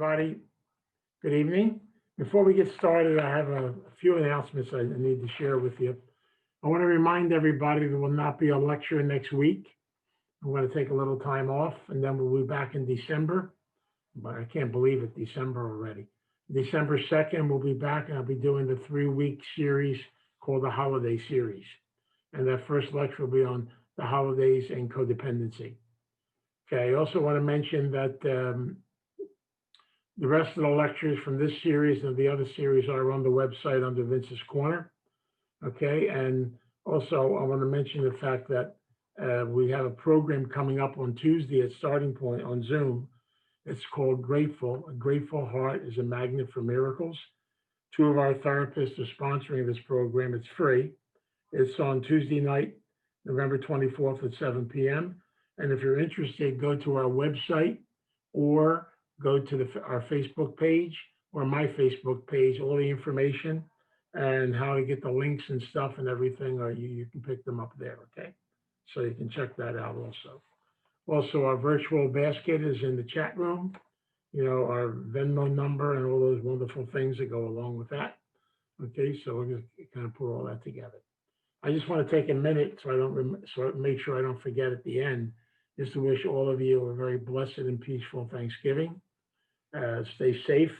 everybody. Good evening. Before we get started, I have a few announcements I need to share with you. I want to remind everybody there will not be a lecture next week. I'm going to take a little time off and then we'll be back in December. But I can't believe it, December already. December 2nd, we'll be back and I'll be doing the 3-week series called the Holiday Series. And that first lecture will be on the holidays and codependency. Okay, I also want to mention that the rest of the lectures from this series and the other series are on the website under Vince's Corner. Okay, and also I want to mention the fact that we have a program coming up on Tuesday at Starting Point on Zoom. It's called Grateful. A grateful heart is a magnet for miracles. 2 of our therapists are sponsoring this program. It's free. It's on Tuesday night, November 24th at 7 p.m. And if you're interested, go to our website or go to our Facebook page or my Facebook page, all the information and how to get the links and stuff and everything, or you can pick them up there, okay? So you can check that out also. Also, our virtual basket is in the chat room, our Venmo number and all those wonderful things that go along with that. Okay, so we're going to kind of put all that together. I just want to take a minute so I make sure I don't forget at the end, just to wish all of you a very blessed and peaceful Thanksgiving. Stay safe,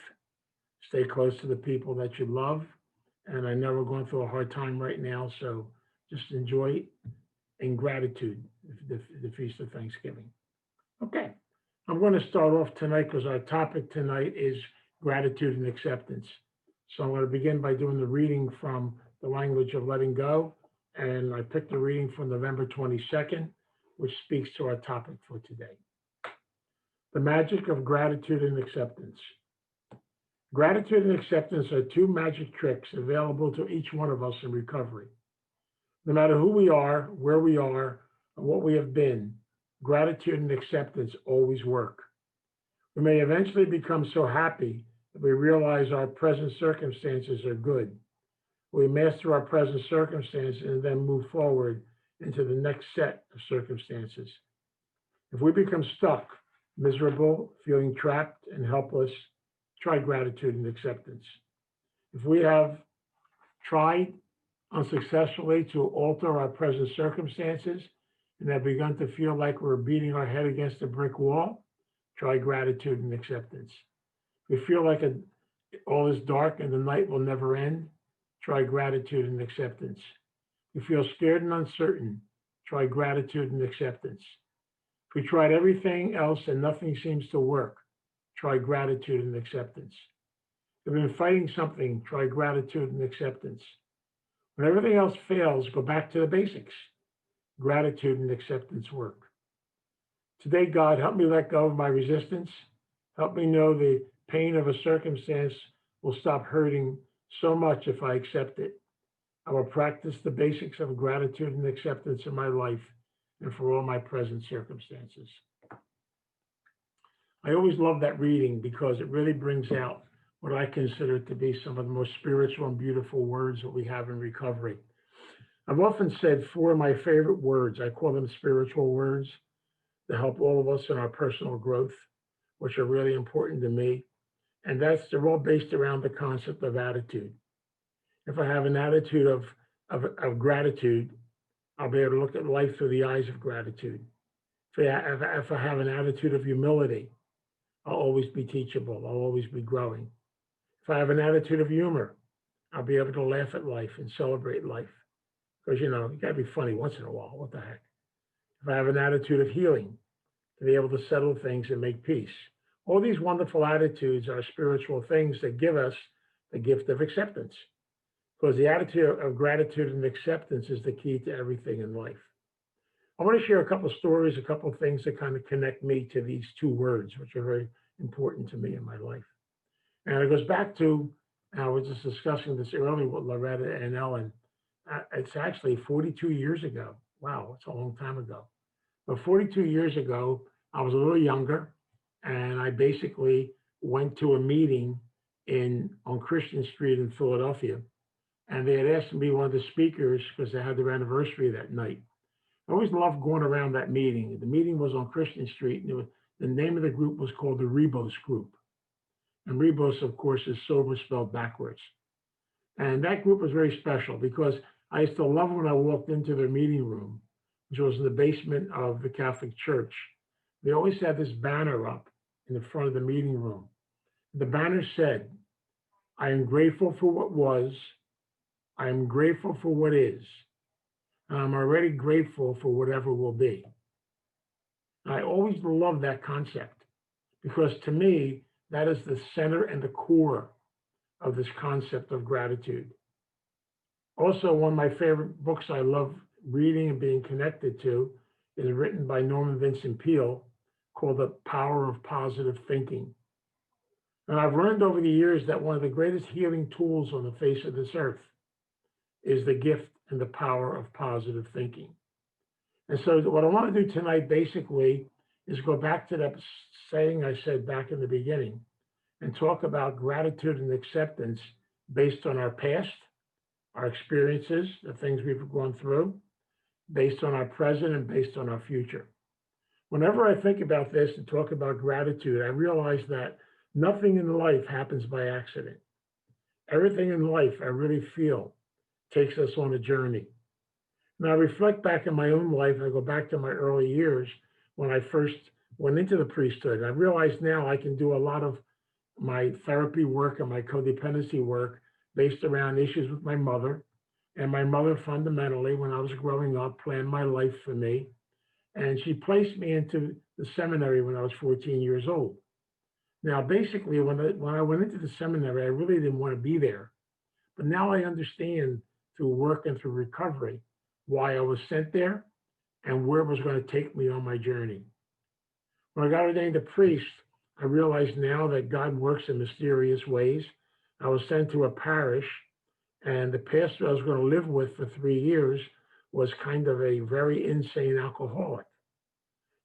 stay close to the people that you love. And I know we're going through a hard time right now, so just enjoy in gratitude the Feast of Thanksgiving. Okay, I'm going to start off tonight because our topic tonight is gratitude and acceptance. So I'm going to begin by doing the reading from the language of letting go. And I picked a reading from November 22nd, which speaks to our topic for today. The magic of gratitude and acceptance. Gratitude and acceptance are 2 magic tricks available to each one of us in recovery. No matter who we are, where we are, or what we have been, gratitude and acceptance always work. We may eventually become so happy that we realize our present circumstances are good. We master our present circumstances and then move forward into the next set of circumstances. If we become stuck, miserable, feeling trapped and helpless, try gratitude and acceptance. If we have tried unsuccessfully to alter our present circumstances and have begun to feel like we're beating our head against a brick wall, try gratitude and acceptance. If we feel like all is dark and the night will never end, try gratitude and acceptance. If you feel scared and uncertain, try gratitude and acceptance. If we tried everything else and nothing seems to work, try gratitude and acceptance. If you've been fighting something, try gratitude and acceptance. When everything else fails, go back to the basics. Gratitude and acceptance work. Today, God, help me let go of my resistance. Help me know the pain of a circumstance will stop hurting so much if I accept it. I will practice the basics of gratitude and acceptance in my life and for all my present circumstances. I always love that reading because it really brings out what I consider to be some of the most spiritual and beautiful words that we have in recovery. I've often said 4 of my favorite words, I call them spiritual words, to help all of us in our personal growth, which are really important to me. And they're all based around the concept of attitude. If I have an attitude of gratitude, I'll be able to look at life through the eyes of gratitude. If I have an attitude of humility, I'll always be teachable. I'll always be growing. If I have an attitude of humor, I'll be able to laugh at life and celebrate life. Because, you got to be funny once in a while. What the heck? If I have an attitude of healing, to be able to settle things and make peace. All these wonderful attitudes are spiritual things that give us the gift of acceptance. Because the attitude of gratitude and acceptance is the key to everything in life. I want to share a couple of stories, a couple of things that kind of connect me to these 2 words, which are very important to me in my life. And it goes back to, I was just discussing this earlier with Loretta and Ellen. It's actually 42 years ago. Wow, it's a long time ago. But 42 years ago, I was a little younger, and I basically went to a meeting on Christian Street in Philadelphia. And they had asked me to be one of the speakers because they had their anniversary that night. I always loved going around that meeting. The meeting was on Christian Street, and the name of the group was called the Rebos Group. And Rebus, of course, is sober spelled backwards. And that group was very special because I used to love when I walked into their meeting room, which was in the basement of the Catholic Church. They always had this banner up in the front of the meeting room. The banner said, I am grateful for what was, I am grateful for what is, and I'm already grateful for whatever will be. And I always loved that concept because to me, that is the center and the core of this concept of gratitude. Also, one of my favorite books I love reading and being connected to is written by Norman Vincent Peale called The Power of Positive Thinking. And I've learned over the years that one of the greatest healing tools on the face of this earth is the gift and the power of positive thinking. And so what I want to do tonight basically is go back to that saying I said back in the beginning and talk about gratitude and acceptance based on our past, our experiences, the things we've gone through, based on our present and based on our future. Whenever I think about this and talk about gratitude, I realize that nothing in life happens by accident. Everything in life, I really feel, takes us on a journey. Now, I reflect back in my own life, I go back to my early years when I first went into the priesthood. I realize now I can do a lot of my therapy work and my codependency work based around issues with my mother. And my mother fundamentally, when I was growing up, planned my life for me. And she placed me into the seminary when I was 14 years old. Now, basically, when I went into the seminary, I really didn't want to be there. But now I understand through work and through recovery why I was sent there and where it was going to take me on my journey. When I got ordained a priest, I realized now that God works in mysterious ways. I was sent to a parish, and the pastor I was going to live with for 3 years was kind of a very insane alcoholic.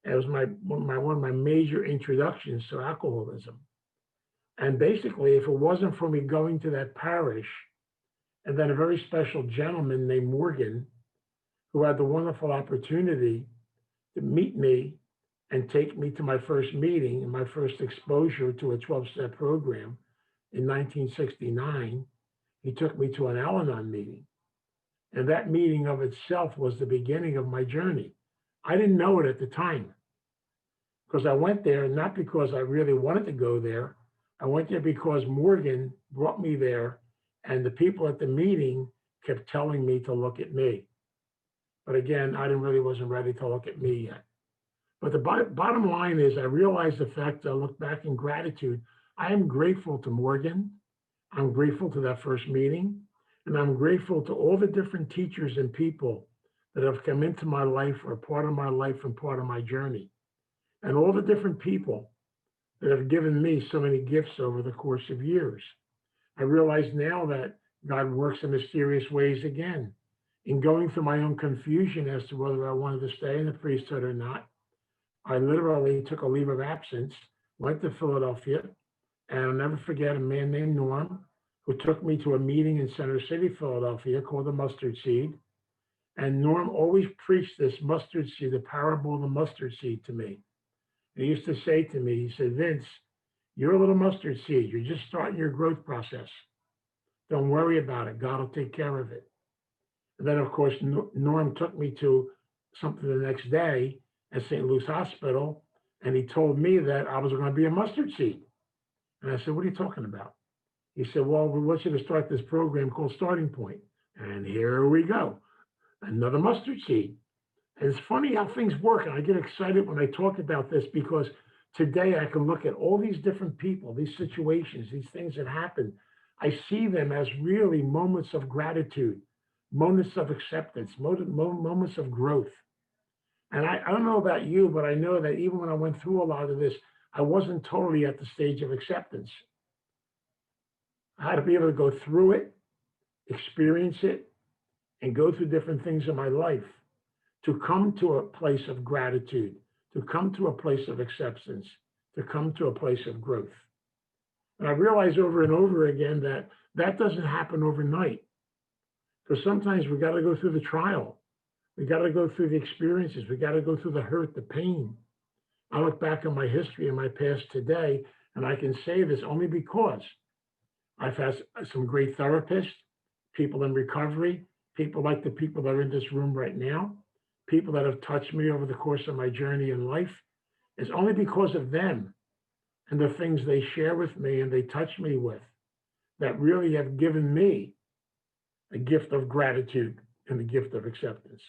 It was one of my major introductions to alcoholism. And basically, if it wasn't for me going to that parish, and then a very special gentleman named Morgan, who had the wonderful opportunity to meet me and take me to my first meeting and my first exposure to a 12-step program in 1969, he took me to an Al-Anon meeting. And that meeting of itself was the beginning of my journey. I didn't know it at the time because I went there not because I really wanted to go there. I went there because Morgan brought me there, and the people at the meeting kept telling me to look at me. But again, I wasn't ready to look at me yet. But the bottom line is I realized the fact that I look back in gratitude. I am grateful to Morgan. I'm grateful to that first meeting. And I'm grateful to all the different teachers and people that have come into my life or part of my life and part of my journey. And all the different people that have given me so many gifts over the course of years. I realize now that God works in mysterious ways again. In going through my own confusion as to whether I wanted to stay in the priesthood or not, I literally took a leave of absence, went to Philadelphia, and I'll never forget a man named Norm who took me to a meeting in Center City, Philadelphia called the Mustard Seed. And Norm always preached this mustard seed, the parable of the mustard seed to me. He used to say to me, he said, Vince, you're a little mustard seed. You're just starting your growth process. Don't worry about it. God will take care of it. And then, of course, Norm took me to something the next day at St. Luke's Hospital, and he told me that I was going to be a mustard seed. And I said, what are you talking about? He said, well, we want you to start this program called Starting Point. And here we go, another mustard seed. And it's funny how things work. And I get excited when I talk about this because today I can look at all these different people, these situations, these things that happen. I see them as really moments of gratitude, moments of acceptance, moments of growth. And I don't know about you, but I know that even when I went through a lot of this, I wasn't totally at the stage of acceptance. I had to be able to go through it, experience it, and go through different things in my life to come to a place of gratitude, to come to a place of acceptance, to come to a place of growth. And I realize over and over again that that doesn't happen overnight. Because sometimes we got to go through the trial. We got to go through the experiences. We got to go through the hurt, the pain. I look back on my history and my past today, And I can say this only because I've had some great therapists, people in recovery, people like the people that are in this room right now, people that have touched me over the course of my journey in life. It's only because of them and the things they share with me and they touch me with that really have given me a gift of gratitude and the gift of acceptance.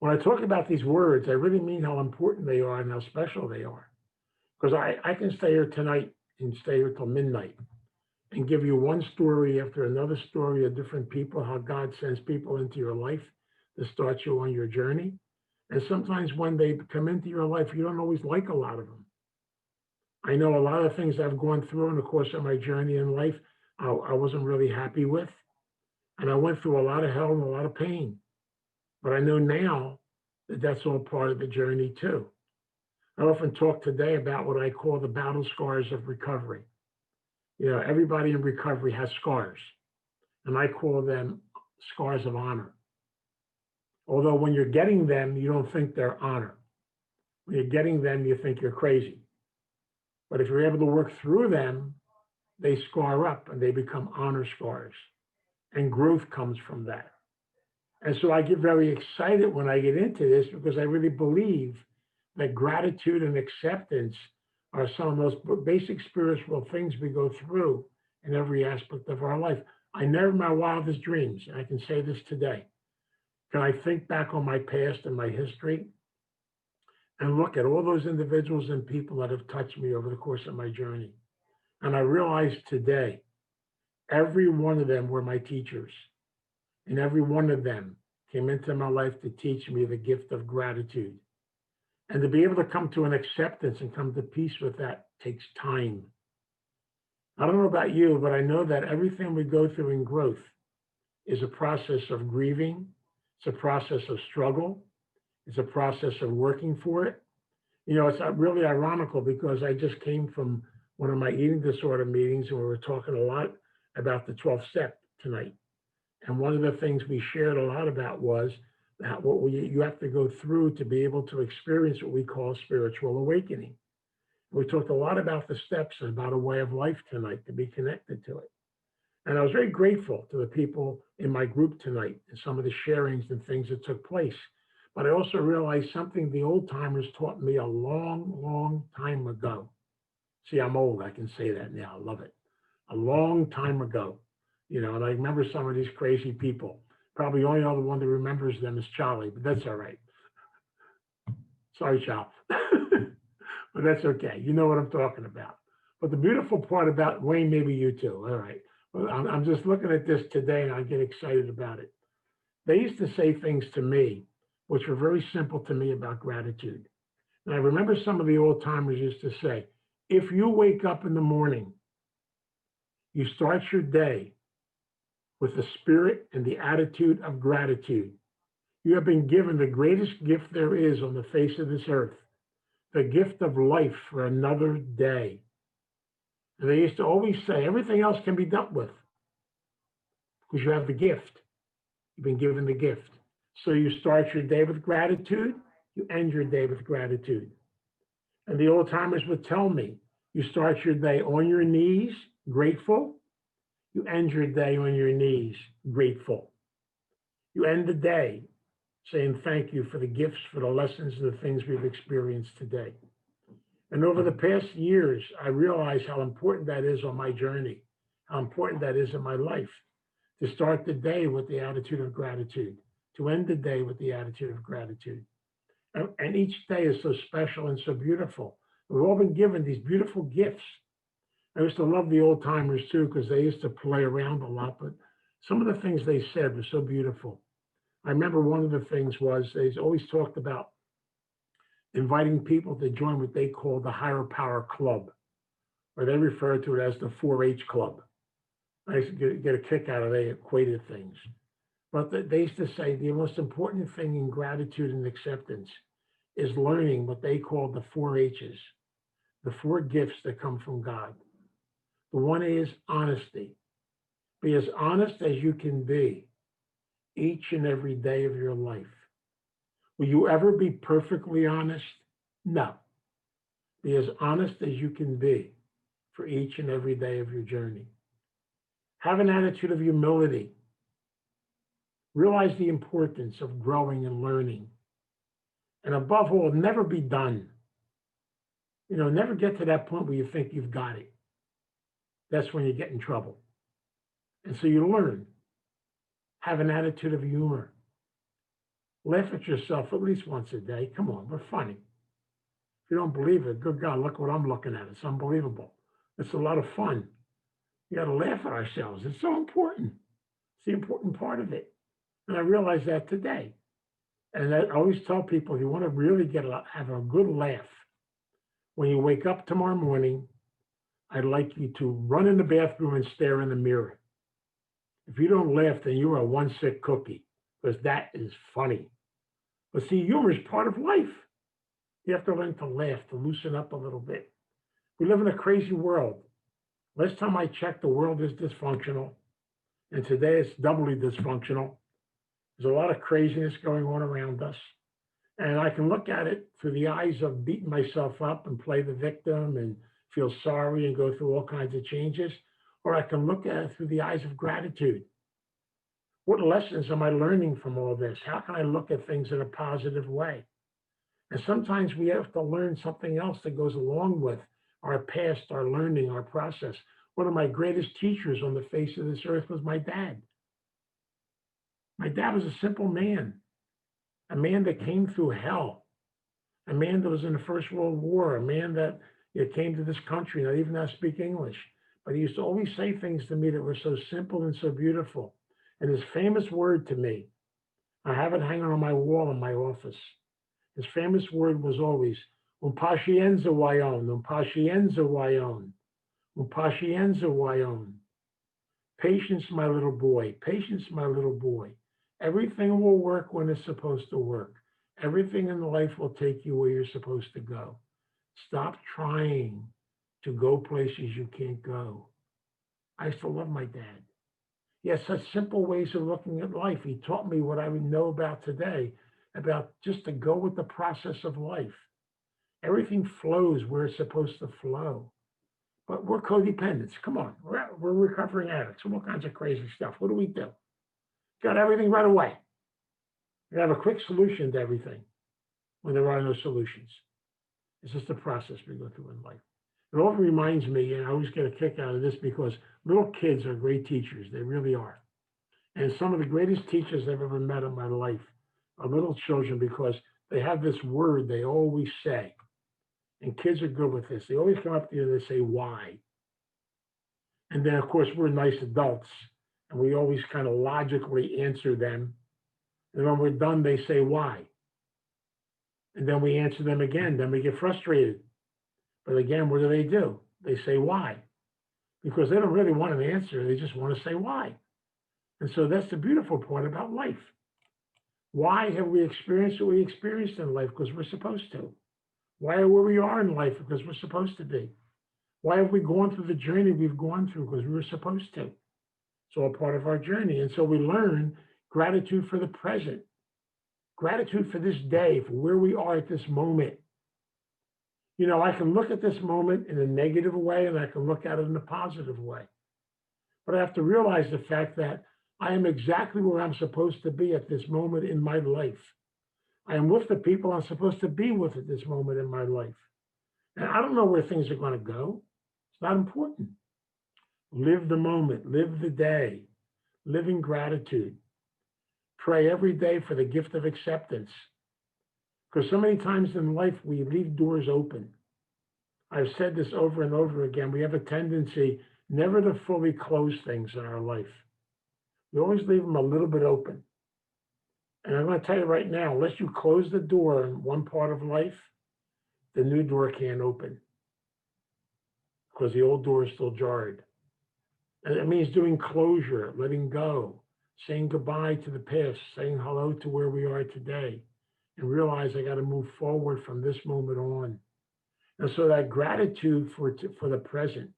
When I talk about these words, I really mean how important they are and how special they are. Because I can stay here tonight and stay here till midnight and give you one story after another story of different people, how God sends people into your life to start you on your journey. And sometimes when they come into your life, you don't always like a lot of them. I know a lot of things I've gone through in the course of my journey in life, I wasn't really happy with. And I went through a lot of hell and a lot of pain. But I know now that that's all part of the journey too. I often talk today about what I call the battle scars of recovery. You know, everybody in recovery has scars, and I call them scars of honor. Although when you're getting them, you don't think they're honor. When you're getting them, you think you're crazy. But if you're able to work through them, they scar up and they become honor scars. And growth comes from that. And so I get very excited when I get into this because I really believe that gratitude and acceptance are some of the most basic spiritual things we go through in every aspect of our life. I never in my wildest dreams, and I can say this today, can I think back on my past and my history and look at all those individuals and people that have touched me over the course of my journey. And I realize today, every one of them were my teachers. And every one of them came into my life to teach me the gift of gratitude. And to be able to come to an acceptance and come to peace with that takes time. I don't know about you, but I know that everything we go through in growth is a process of grieving. It's a process of struggle. It's a process of working for it. You know, it's really ironical because I just came from one of my eating disorder meetings and we were talking a lot about the 12th step tonight. And one of the things we shared a lot about was that you have to go through to be able to experience what we call spiritual awakening. We talked a lot about the steps and about a way of life tonight to be connected to it. And I was very grateful to the people in my group tonight and some of the sharings and things that took place. But I also realized something the old timers taught me a long, long time ago. See, I'm old. I can say that now. I love it. A long time ago. You know, and I remember some of these crazy people. Probably only other one that remembers them is Charlie, but that's all right. Sorry, Charlie. But that's okay. You know what I'm talking about. But the beautiful part about Wayne, maybe you too. All right. Well, I'm just looking at this today and I get excited about it. They used to say things to me, which were very simple to me about gratitude. And I remember some of the old timers used to say, if you wake up in the morning, you start your day with the spirit and the attitude of gratitude. You have been given the greatest gift there is on the face of this earth, the gift of life for another day. And they used to always say, everything else can be dealt with because you have the gift. You've been given the gift. So you start your day with gratitude, you end your day with gratitude. And the old timers would tell me, you start your day on your knees, grateful. You end your day on your knees, grateful. You end the day saying thank you for the gifts, for the lessons, and the things we've experienced today. And over the past years, I realized how important that is on my journey, how important that is in my life, to start the day with the attitude of gratitude, to end the day with the attitude of gratitude. And each day is so special and so beautiful. We've all been given these beautiful gifts. I used to love the old timers too, because they used to play around a lot, but some of the things they said were so beautiful. I remember one of the things was they always talked about inviting people to join what they call the Higher Power Club, or they refer to it as the 4-H Club. I used to get a kick out of they equated things. But they used to say the most important thing in gratitude and acceptance is learning what they call the 4-H's, the 4 gifts that come from God. The one is honesty. Be as honest as you can be each and every day of your life. Will you ever be perfectly honest? No, Be as honest as you can be for each and every day of your journey. Have an attitude of humility. Realize the importance of growing and learning. And above all, never be done. Never get to that point where you think you've got it. That's when you get in trouble. And so you learn. Have an attitude of humor. Laugh at yourself at least once a day. Come on, we're funny. If you don't believe it, good God, look what I'm looking at. It's unbelievable. It's a lot of fun. You got to laugh at ourselves. It's so important. It's the important part of it. And I realize that today. And I always tell people, if you want to really have a good laugh, when you wake up tomorrow morning, I'd like you to run in the bathroom and stare in the mirror. If you don't laugh, then you are one sick cookie, because that is funny. But see, humor is part of life. You have to learn to laugh, to loosen up a little bit. We live in a crazy world. Last time I checked, the world is dysfunctional. And today it's doubly dysfunctional. There's a lot of craziness going on around us. And I can look at it through the eyes of beating myself up and play the victim and feel sorry and go through all kinds of changes. Or I can look at it through the eyes of gratitude. What lessons am I learning from all this? How can I look at things in a positive way? And sometimes we have to learn something else that goes along with our past, our learning, our process. One of my greatest teachers on the face of this earth was my dad. My dad was a simple man, a man that came through hell, a man that was in the First World War, a man that came to this country, not even not speak English. But he used to always say things to me that were so simple and so beautiful. And his famous word to me, I have it hanging on my wall in my office. His famous word was always, pacienza guayon, pacienza guayon, pacienza guayon. Patience, my little boy, patience, my little boy. Everything will work when it's supposed to work. Everything in life will take you where you're supposed to go. Stop trying to go places you can't go. I used to love my dad. He had such simple ways of looking at life. He taught me what I would know about today, about just to go with the process of life. Everything flows where it's supposed to flow. But we're codependents. Come on, we're recovering addicts. All kinds of crazy stuff. What do? Got everything right away. We have a quick solution to everything when there are no solutions. It's just a process we go through in life. It often reminds me, and I always get a kick out of this because little kids are great teachers. They really are. And some of the greatest teachers I've ever met in my life are little children because they have this word they always say. And kids are good with this. They always come up to you and they say, why? And then, of course, we're nice adults and we always kind of logically answer them. And when we're done, they say, why? And then we answer them again. Then we get frustrated. But again, what do? They say, why? Because they don't really want an answer. They just want to say, why? And so that's the beautiful part about life. Why have we experienced what we experienced in life? Because we're supposed to. Why are where we are in life? Because we're supposed to be. Why have we gone through the journey we've gone through? Because we were supposed to. It's all part of our journey. And so we learn gratitude for the present, gratitude for this day, for where we are at this moment. I can look at this moment in a negative way and I can look at it in a positive way. But I have to realize the fact that I am exactly where I'm supposed to be at this moment in my life. I am with the people I'm supposed to be with at this moment in my life. And I don't know where things are going to go. It's not important. Live the moment, live the day, live in gratitude. Pray every day for the gift of acceptance. Because so many times in life, we leave doors open. I've said this over and over again. We have a tendency never to fully close things in our life. We always leave them a little bit open. And I'm going to tell you right now, unless you close the door in one part of life, the new door can't open because the old door is still jarred. And it means doing closure, letting go, saying goodbye to the past, saying hello to where we are today, and realize I got to move forward from this moment on. And so that gratitude for the present,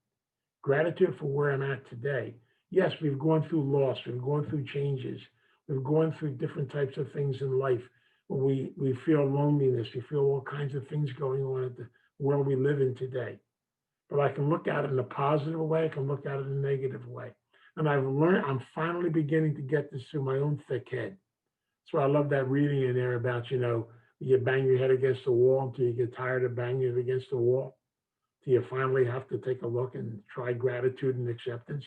gratitude for where I'm at today. Yes, we've gone through loss, we've gone through changes, we've gone through different types of things in life where we feel loneliness, we feel all kinds of things going on world we live in today. But I can look at it in a positive way. I can look at it in a negative way. And I've learned, I'm finally beginning to get this through my own thick head. So I love that reading in there about, you bang your head against the wall until you get tired of banging it against the wall. Till you finally have to take a look and try gratitude and acceptance.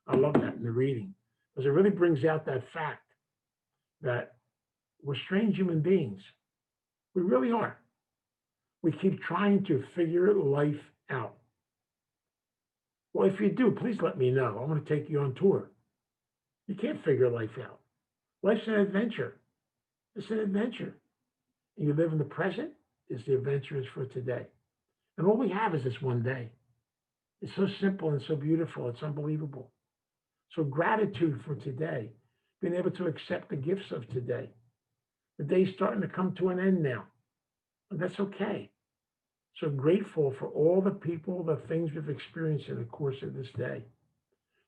I love that in the reading because it really brings out that fact that we're strange human beings. We really are. We keep trying to figure life out. Well, if you do, please let me know. I want to take you on tour. You can't figure life out. Life's an adventure. It's an adventure. And you live in the present is the adventure is for today. And all we have is this one day. It's so simple and so beautiful. It's unbelievable. So gratitude for today, being able to accept the gifts of today. The day's starting to come to an end now. And that's okay. So grateful for all the people, the things we've experienced in the course of this day.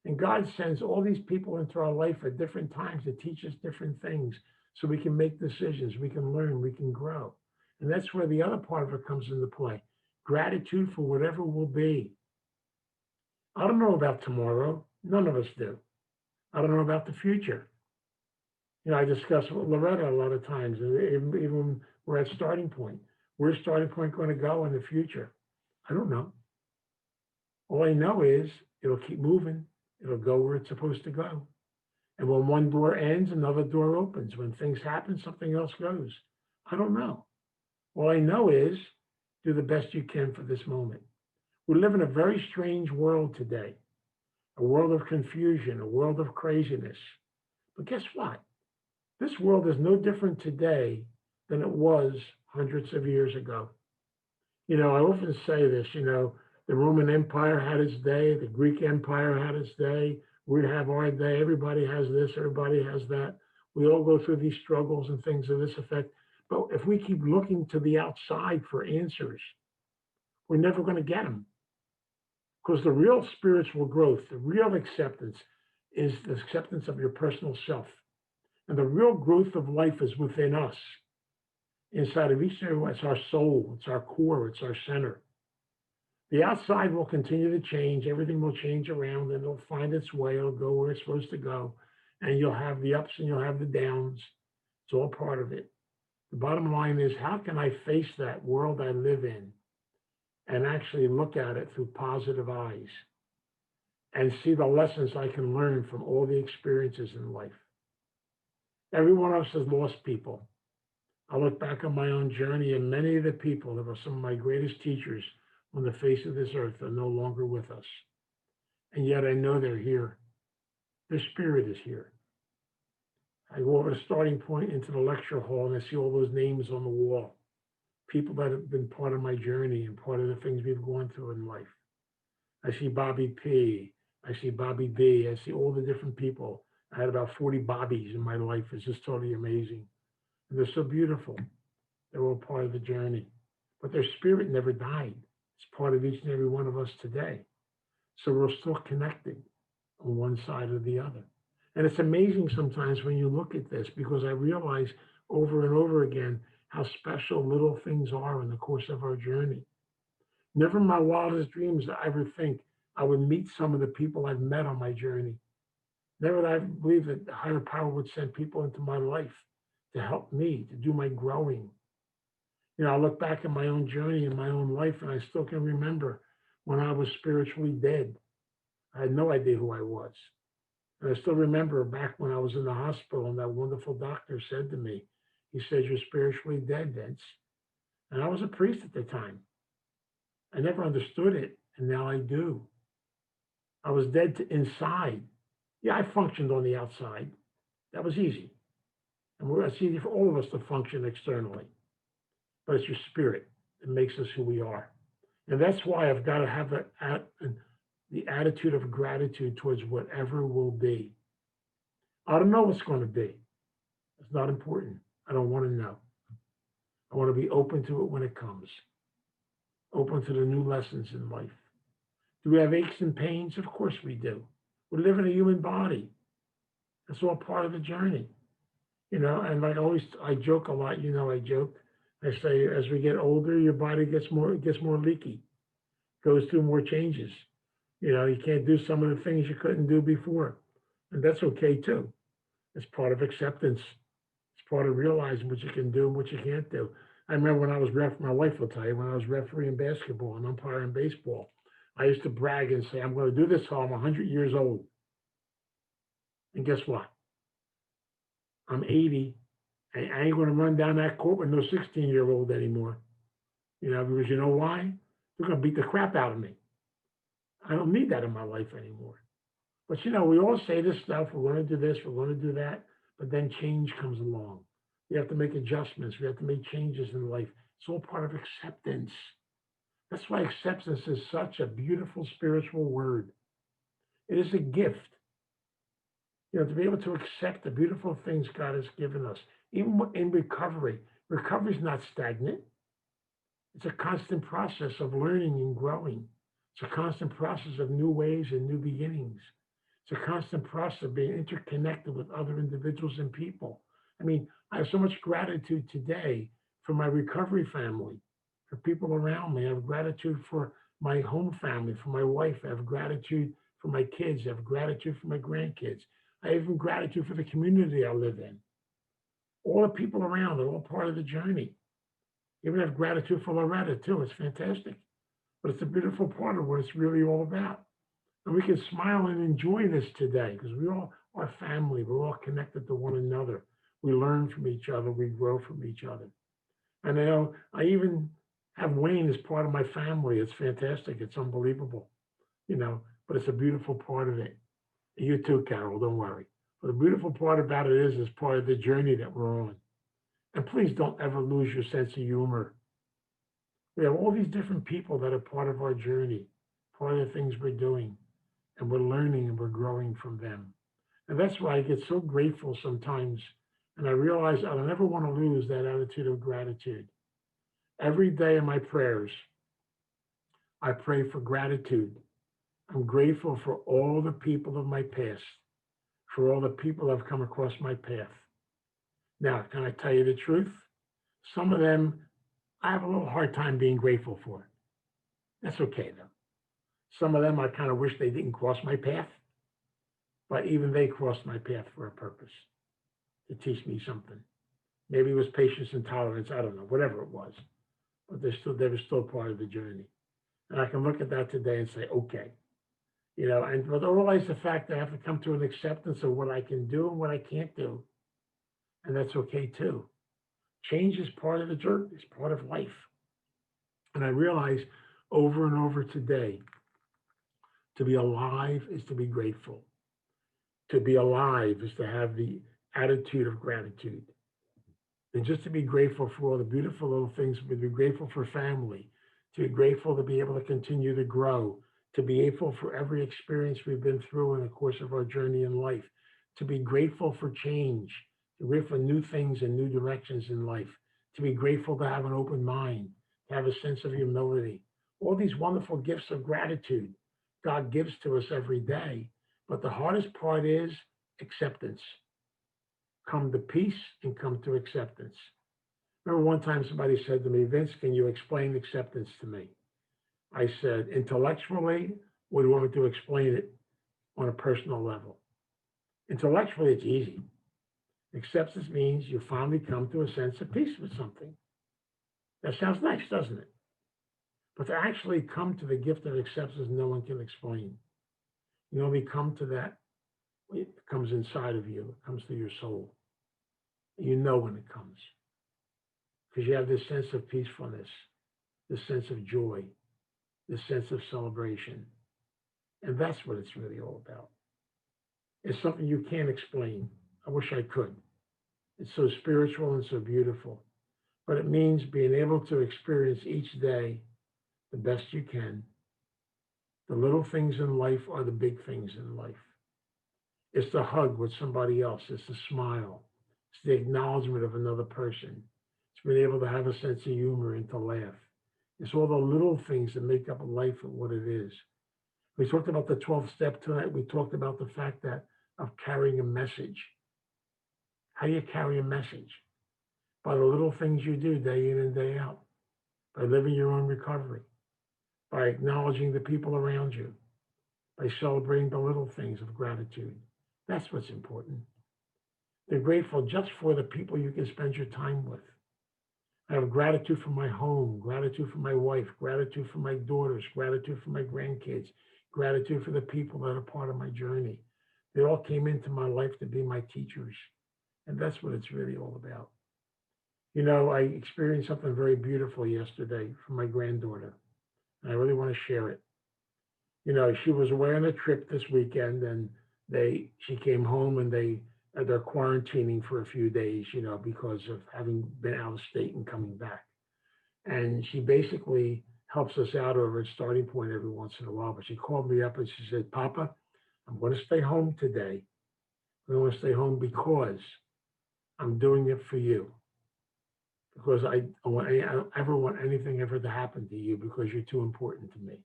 And God sends all these people into our life at different times to teach us different things so we can make decisions, we can learn, we can grow. And that's where the other part of it comes into play. Gratitude for whatever will be. I don't know about tomorrow. None of us do. I don't know about the future. I discuss with Loretta a lot of times, and even when we're at starting point. Where's starting point going to go in the future? I don't know. All I know is it'll keep moving. It'll go where it's supposed to go. And when one door ends, another door opens. When things happen, something else goes. I don't know. All I know is do the best you can for this moment. We live in a very strange world today, a world of confusion, a world of craziness. But guess what? This world is no different today than it was hundreds of years ago. I often say this, the Roman Empire had its day, the Greek Empire had its day, we have our day, everybody has this, everybody has that. We all go through these struggles and things of this effect. But if we keep looking to the outside for answers, we're never going to get them. Because the real spiritual growth, the real acceptance is the acceptance of your personal self. And the real growth of life is within us. Inside of each of us, it's our soul, it's our core, it's our center. The outside will continue to change. Everything will change around and it'll find its way. It'll go where it's supposed to go. And you'll have the ups and you'll have the downs. It's all part of it. The bottom line is, how can I face that world I live in and actually look at it through positive eyes and see the lessons I can learn from all the experiences in life? Every one of us has lost people. I look back on my own journey, and many of the people that were some of my greatest teachers on the face of this earth are no longer with us. And yet I know they're here. Their spirit is here. I go over the starting point into the lecture hall, and I see all those names on the wall. People that have been part of my journey and part of the things we've gone through in life. I see Bobby P. I see Bobby B. I see all the different people. I had about 40 Bobbies in my life. It's just totally amazing. And they're so beautiful. They're all part of the journey. But their spirit never died. It's part of each and every one of us today. So we're still connected on one side or the other. And it's amazing sometimes when you look at this, because I realize over and over again how special little things are in the course of our journey. Never in my wildest dreams did I ever think I would meet some of the people I've met on my journey. Never did I believe that the higher power would send people into my life to help me, to do my growing. I look back at my own journey in my own life, and I still can remember when I was spiritually dead. I had no idea who I was. And I still remember back when I was in the hospital, and that wonderful doctor said to me, he said, "You're spiritually dead, Vince." And I was a priest at the time. I never understood it, and now I do. I was dead to inside. Yeah, I functioned on the outside. That was easy. And it's easy for all of us to function externally. But it's your spirit that makes us who we are. And that's why I've got to have the attitude of gratitude towards whatever will be. I don't know what's going to be. It's not important. I don't want to know. I want to be open to it when it comes. Open to the new lessons in life. Do we have aches and pains? Of course we do. We live in a human body. That's all part of the journey. And like always, I joke a lot. I joke. I say as we get older, your body gets more leaky, goes through more changes. You can't do some of the things you couldn't do before, and that's okay too. It's part of acceptance. It's part of realizing what you can do and what you can't do. I remember when I was my wife will tell you, when I was refereeing basketball and umpiring baseball, I used to brag and say, I'm going to do this till I'm 100 years old. And guess what? I'm 80. I ain't going to run down that court with no 16-year-old anymore. Because you know why? They're going to beat the crap out of me. I don't need that in my life anymore. But we all say this stuff, we're going to do this, we're going to do that, but then change comes along. We have to make adjustments, we have to make changes in life. It's all part of acceptance. That's why acceptance is such a beautiful spiritual word. It is a gift, to be able to accept the beautiful things God has given us, even in recovery. Recovery is not stagnant. It's a constant process of learning and growing. It's a constant process of new ways and new beginnings. It's a constant process of being interconnected with other individuals and people. I mean, I have so much gratitude today for my recovery family, for people around me. I have gratitude for my home family, for my wife. I have gratitude for my kids. I have gratitude for my grandkids. I have even gratitude for the community I live in. All the people around are all part of the journey. Even have gratitude for Loretta too. It's fantastic. But it's a beautiful part of what it's really all about. And we can smile and enjoy this today because we all are family. We're all connected to one another. We learn from each other. We grow from each other. And I even have Wayne as part of my family. It's fantastic. It's unbelievable, but it's a beautiful part of it. You too, Carol, don't worry. But the beautiful part about it is part of the journey that we're on. And please don't ever lose your sense of humor. We have all these different people that are part of our journey, part of the things we're doing, and we're learning and we're growing from them. And that's why I get so grateful sometimes. And I realize I don't ever want to lose that attitude of gratitude. Every day in my prayers, I pray for gratitude. I'm grateful for all the people of my past, for all the people that have come across my path. Now, can I tell you the truth? Some of them I have a little hard time being grateful for. That's okay, though. Some of them I kind of wish they didn't cross my path, but even they crossed my path for a purpose, to teach me something. Maybe it was patience and tolerance. I don't know, whatever it was. But they were still part of the journey. And I can look at that today and say, okay. And but I realize the fact that I have to come to an acceptance of what I can do and what I can't do. And that's okay too. Change is part of the journey, it's part of life. And I realize over and over today, to be alive is to be grateful. To be alive is to have the attitude of gratitude. And just to be grateful for all the beautiful little things, to be grateful for family, to be grateful to be able to continue to grow, to be grateful for every experience we've been through in the course of our journey in life, to be grateful for change, to be grateful for new things and new directions in life, to be grateful to have an open mind, to have a sense of humility. All these wonderful gifts of gratitude God gives to us every day. But the hardest part is acceptance. Come to peace and come to acceptance. Remember one time somebody said to me, Vince, can you explain acceptance to me? I said, intellectually, or do you want me to explain it on a personal level? Intellectually, it's easy. Acceptance means you finally come to a sense of peace with something. That sounds nice, doesn't it? But to actually come to the gift of acceptance, no one can explain. You only come to that. It comes inside of you. It comes to your soul. You know when it comes. Because you have this sense of peacefulness, this sense of joy, this sense of celebration. And that's what it's really all about. It's something you can't explain. I wish I could. It's so spiritual and so beautiful. But it means being able to experience each day the best you can. The little things in life are the big things in life. It's the hug with somebody else. It's the smile. It's the acknowledgement of another person. It's being able to have a sense of humor and to laugh. It's all the little things that make up life and what it is. We talked about the 12th step tonight. We talked about the fact that of carrying a message. How do you carry a message? by the little things you do day in and day out, by living your own recovery, by acknowledging the people around you, by celebrating the little things of gratitude. That's what's important. They're grateful just for the people you can spend your time with. I have gratitude for my home, gratitude for my wife, gratitude for my daughters, gratitude for my grandkids, gratitude for the people that are part of my journey. They all came into my life to be my teachers. And that's what it's really all about. You know, I experienced something very beautiful yesterday from my granddaughter, and I really want to share it. You know, she was away on a trip this weekend, and she came home, and they're quarantining for a few days, you know, because of having been out of state and coming back. And she basically helps us out over at Starting Point every once in a while. But she called me up and she said, "Papa, I'm going to stay home today. I'm going to stay home because I'm doing it for you. Because I don't ever want anything ever to happen to you because you're too important to me."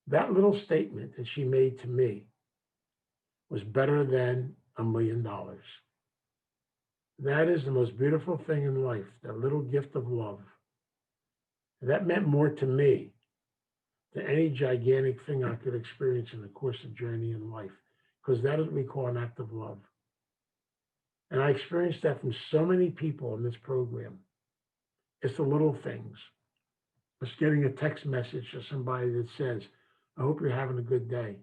That little statement that she made to me was better than $1 million. That is the most beautiful thing in life, that little gift of love. That meant more to me than any gigantic thing I could experience in the course of journey in life, because that is what we call an act of love. And I experienced that from so many people in this program. It's the little things. It's getting a text message to somebody that says, "I hope you're having a good day.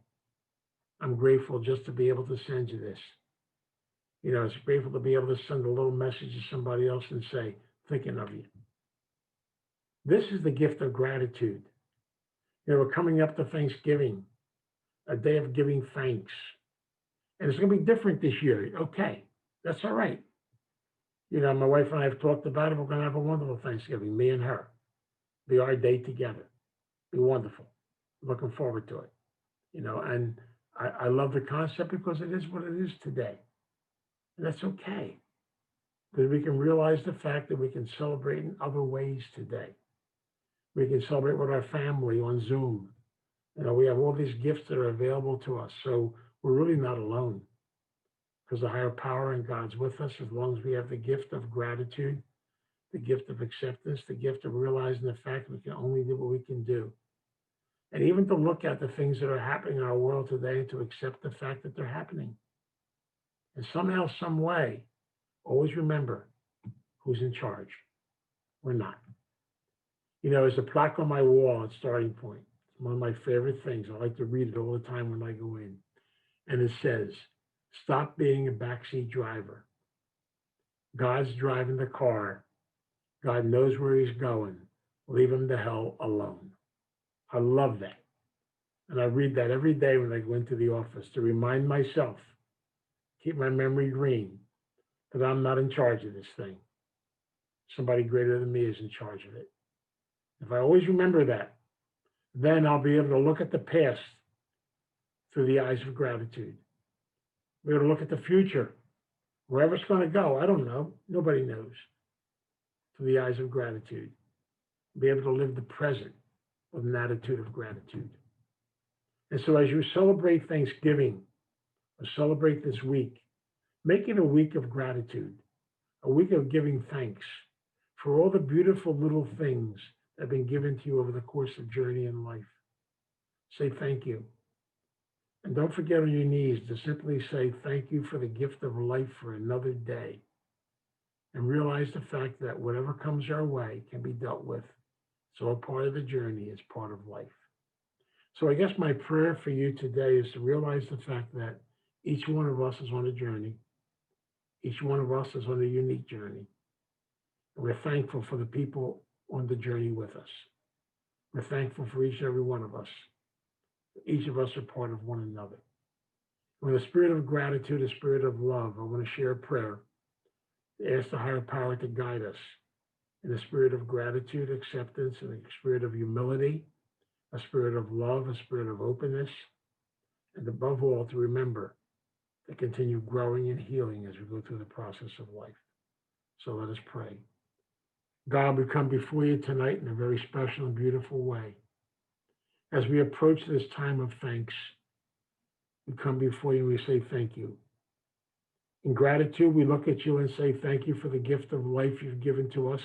I'm grateful just to be able to send you this." You know, it's grateful to be able to send a little message to somebody else and say, "Thinking of you." This is the gift of gratitude. You know, we're coming up to Thanksgiving, a day of giving thanks. And it's going to be different this year. Okay, that's all right. You know, my wife and I have talked about it. We're going to have a wonderful Thanksgiving, me and her. Be our day together. Be wonderful. Looking forward to it. You know, and I love the concept because it is what it is today. And that's okay. Because we can realize the fact that we can celebrate in other ways today. We can celebrate with our family on Zoom. You know, we have all these gifts that are available to us. So we're really not alone because the higher power and God's with us as long as we have the gift of gratitude, the gift of acceptance, the gift of realizing the fact that we can only do what we can do. And even to look at the things that are happening in our world today and to accept the fact that they're happening. And somehow, some way, always remember who's in charge. We're not. You know, there's a plaque on my wall at Starting Point. It's one of my favorite things. I like to read it all the time when I go in. And it says, "Stop being a backseat driver. God's driving the car. God knows where he's going. Leave him the hell alone." I love that. And I read that every day when I go into the office to remind myself, keep my memory green, that I'm not in charge of this thing. Somebody greater than me is in charge of it. If I always remember that, then I'll be able to look at the past through the eyes of gratitude. We're going to look at the future, wherever it's going to go. I don't know. Nobody knows. Through the eyes of gratitude. Be able to live the present with an attitude of gratitude. And so as you celebrate Thanksgiving or celebrate this week, make it a week of gratitude, a week of giving thanks for all the beautiful little things that have been given to you over the course of journey in life. Say thank you. And don't forget on your knees to simply say thank you for the gift of life for another day. And realize the fact that whatever comes our way can be dealt with. It's all part of the journey. It's part of life. So I guess my prayer for you today is to realize the fact that each one of us is on a journey. Each one of us is on a unique journey. And we're thankful for the people on the journey with us. We're thankful for each and every one of us. Each of us are part of one another. With a spirit of gratitude, a spirit of love, I want to share a prayer to ask the higher power to guide us in a spirit of gratitude, acceptance, and a spirit of humility, a spirit of love, a spirit of openness, and above all, to remember to continue growing and healing as we go through the process of life. So let us pray. God, we come before you tonight in a very special and beautiful way. As we approach this time of thanks, we come before you and we say thank you. In gratitude, we look at you and say, thank you for the gift of life you've given to us.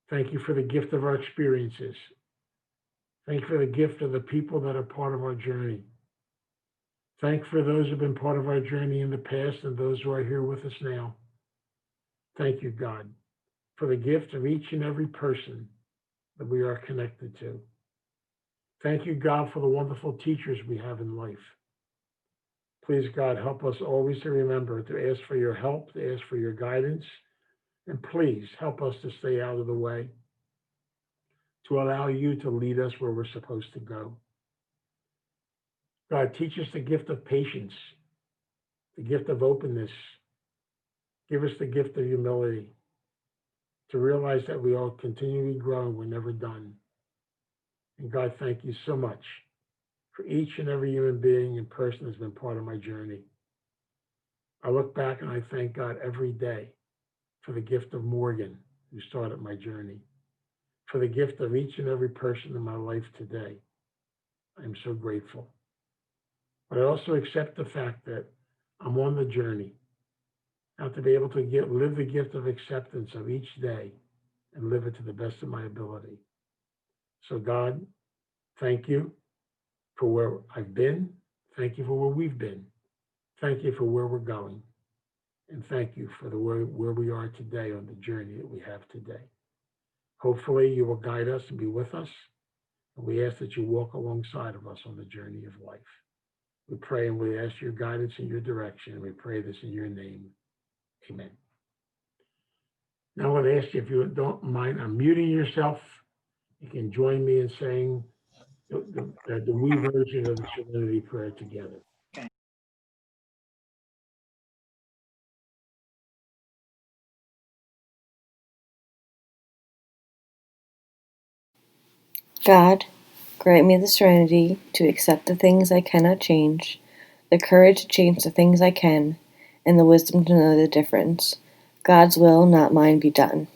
Thank you for the gift of our experiences. Thank you for the gift of the people that are part of our journey. Thank you for those who have been part of our journey in the past and those who are here with us now. Thank you, God, for the gift of each and every person that we are connected to. Thank you, God, for the wonderful teachers we have in life. Please, God, help us always to remember to ask for your help, to ask for your guidance, and please help us to stay out of the way, to allow you to lead us where we're supposed to go. God, teach us the gift of patience, the gift of openness. Give us the gift of humility, to realize that we all continually grow and we're never done. And God, thank you so much for each and every human being and person that's been part of my journey. I look back and I thank God every day for the gift of Morgan, who started my journey, for the gift of each and every person in my life today. I'm so grateful. But I also accept the fact that I'm on the journey. I have to be able to live the gift of acceptance of each day and live it to the best of my ability. So God, thank you for where I've been. Thank you for where we've been. Thank you for where we're going. And thank you for where we are today on the journey that we have today. Hopefully you will guide us and be with us. And we ask that you walk alongside of us on the journey of life. We pray and we ask your guidance and your direction. And we pray this in your name. Amen. Now I want to ask you, if you don't mind unmuting yourself, you can join me in saying the we version of the Serenity Prayer together. God, grant me the serenity to accept the things I cannot change, the courage to change the things I can, and the wisdom to know the difference. God's will, not mine, be done.